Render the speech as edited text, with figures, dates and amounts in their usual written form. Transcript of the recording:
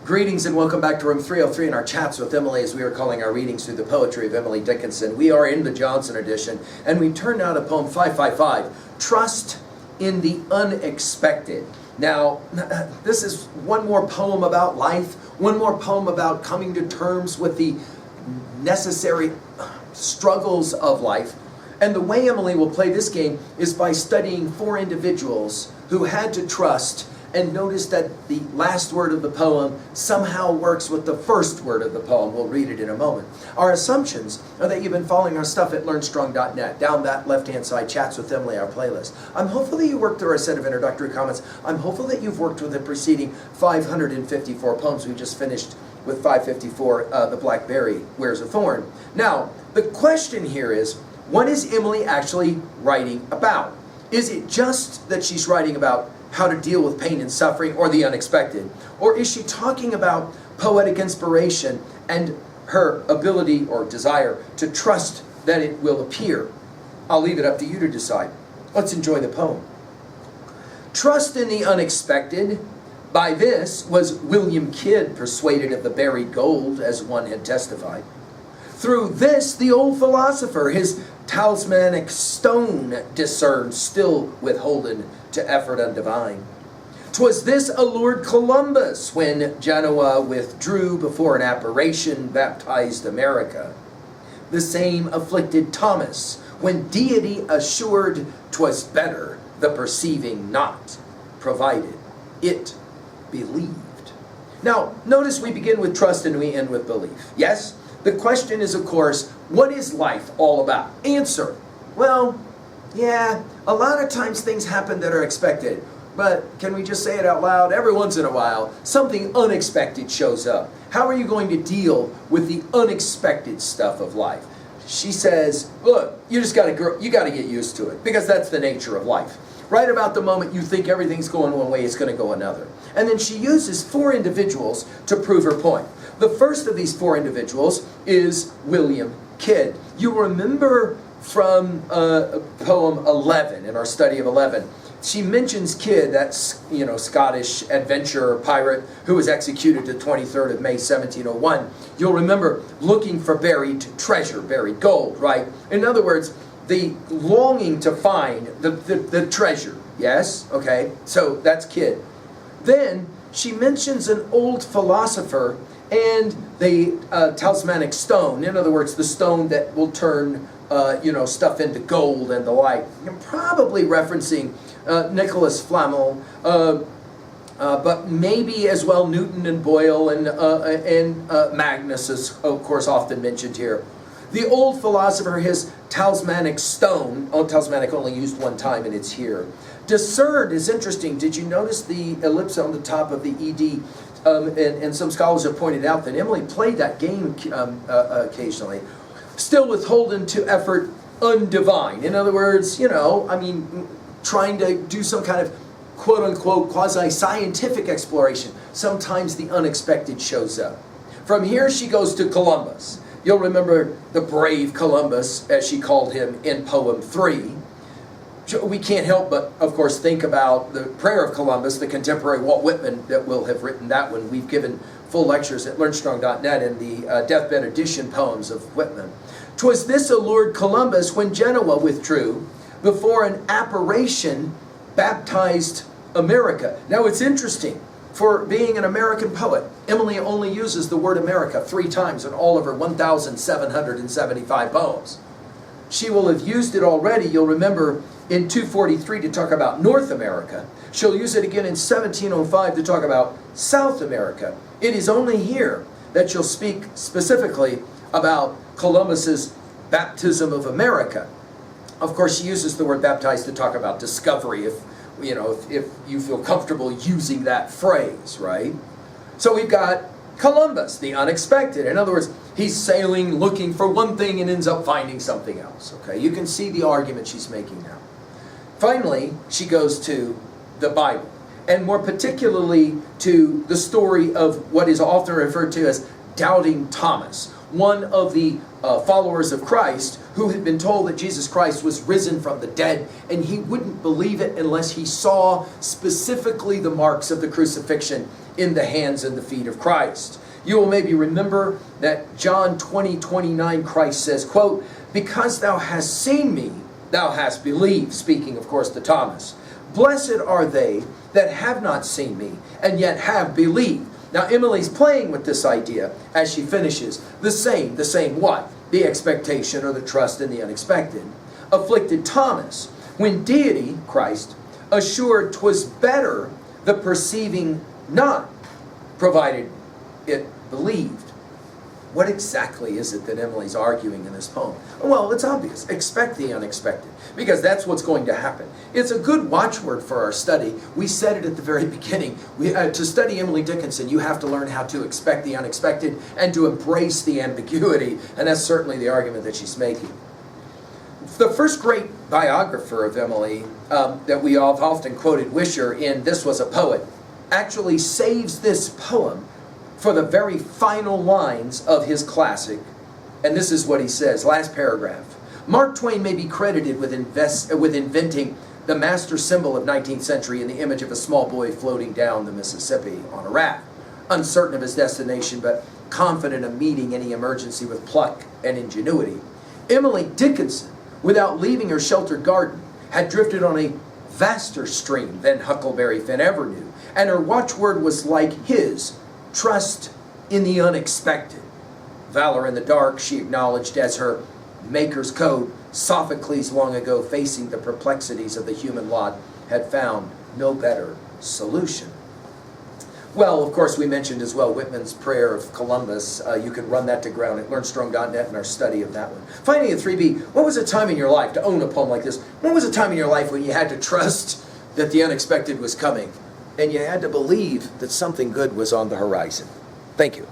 Greetings and welcome back to room 303 in our chats with Emily, as we are calling our readings through the poetry of Emily Dickinson. We are in the Johnson edition, and we turn now to poem 555, Trust in the Unexpected. Now, this is one more poem about life, one more poem about coming to terms with the necessary struggles of life. And the way Emily will play this game is by studying four individuals who had to trust. And notice that the last word of the poem somehow works with the first word of the poem. We'll read it in a moment. Our assumptions are that you've been following our stuff at learnstrong.net. Down that left-hand side, Chats with Emily, our playlist. I'm hopeful that you worked through our set of introductory comments. I'm hopeful that you've worked with the preceding 554 poems. We just finished with 554, The Blackberry Wears a Thorn. Now, the question here is, what is Emily actually writing about? Is it just that she's writing about how to deal with pain and suffering or the unexpected? Or is she talking about poetic inspiration and her ability or desire to trust that it will appear? I'll leave it up to you to decide. Let's enjoy the poem. Trust in the unexpected. By this was William Kidd persuaded of the buried gold, as one had testified. Through this the old philosopher his talismanic stone discerned, still withholden to effort undivine. 'Twas this allured Columbus, when Genoa withdrew before an apparition, baptized America. The same afflicted Thomas, when deity assured 'twas better the perceiving not, provided it believed. Now, notice we begin with trust and we end with belief. Yes? The question is, of course, what is life all about? Answer, well, yeah, a lot of times things happen that are expected. But can we just say it out loud? Every once in a while, something unexpected shows up. How are you going to deal with the unexpected stuff of life? She says, look, you got to get used to it, because that's the nature of life. Right about the moment you think everything's going one way, it's going to go another. And then she uses four individuals to prove her point. The first of these four individuals is William Kidd. You remember from poem 11, in our study of 11, she mentions Kidd, that Scottish adventurer pirate who was executed the 23rd of May 1701. You'll remember looking for buried treasure, buried gold, right? In other words, the longing to find the treasure. Yes? Okay, so that's Kidd. Then she mentions an old philosopher and the talismanic stone. In other words, the stone that will turn stuff into gold and the like. I'm probably referencing Nicholas Flamel, but maybe as well Newton and Boyle and Magnus is, of course, often mentioned here. The old philosopher, his talismanic stone, talismanic only used one time and it's here. Discerned is interesting. Did you notice the ellipse on the top of the ED? And some scholars have pointed out that Emily played that game occasionally. Still withholden to effort undivine. In other words, trying to do some kind of quote-unquote quasi-scientific exploration. Sometimes the unexpected shows up. From here she goes to Columbus. You'll remember the brave Columbus, as she called him in poem 3. We can't help but, of course, think about the prayer of Columbus, the contemporary Walt Whitman that will have written that one. We've given full lectures at learnstrong.net in the deathbed edition poems of Whitman. 'Twas this allured Columbus, when Genoa withdrew before an apparition, baptized America. Now it's interesting, for being an American poet, Emily only uses the word America 3 times in all of her 1,775 poems. She will have used it already, you'll remember, in 243 to talk about North America. She'll use it again in 1705 to talk about South America. It is only here that she'll speak specifically about Columbus's baptism of America. Of course, she uses the word baptized to talk about discovery, if you feel comfortable using that phrase, right? So we've got Columbus, the unexpected. In other words, he's sailing, looking for one thing and ends up finding something else. Okay, you can see the argument she's making now. Finally, she goes to the Bible, and more particularly to the story of what is often referred to as Doubting Thomas, one of the followers of Christ who had been told that Jesus Christ was risen from the dead, and he wouldn't believe it unless he saw specifically the marks of the crucifixion in the hands and the feet of Christ. You will maybe remember that John 20:29, Christ says, quote, "Because thou hast seen me, thou hast believed," speaking, of course, to Thomas. "Blessed are they that have not seen me, and yet have believed." Now, Emily's playing with this idea as she finishes. The same what? The expectation or the trust in the unexpected. Afflicted Thomas, when deity, Christ, assured 'twas better the perceiving not, provided it believed. What exactly is it that Emily's arguing in this poem? Well, it's obvious. Expect the unexpected, because that's what's going to happen. It's a good watchword for our study. We said it at the very beginning. To study Emily Dickinson, you have to learn how to expect the unexpected and to embrace the ambiguity, and that's certainly the argument that she's making. The first great biographer of Emily that we have often quoted, Wisher, in This Was a Poet, actually saves this poem for the very final lines of his classic. And this is what he says, last paragraph. "Mark Twain may be credited with inventing the master symbol of 19th century in the image of a small boy floating down the Mississippi on a raft, uncertain of his destination, but confident of meeting any emergency with pluck and ingenuity. Emily Dickinson, without leaving her sheltered garden, had drifted on a vaster stream than Huckleberry Finn ever knew, and her watchword was like his, trust in the unexpected. Valor in the dark she acknowledged as her maker's code. Sophocles long ago, facing the perplexities of the human lot, had found no better solution." Well, of course, we mentioned as well Whitman's Prayer of Columbus. You can run that to ground at learnstrong.net in our study of that one. Finally, at 3B, what was a time in your life, to own a poem like this, what was a time in your life when you had to trust that the unexpected was coming, and you had to believe that something good was on the horizon? Thank you.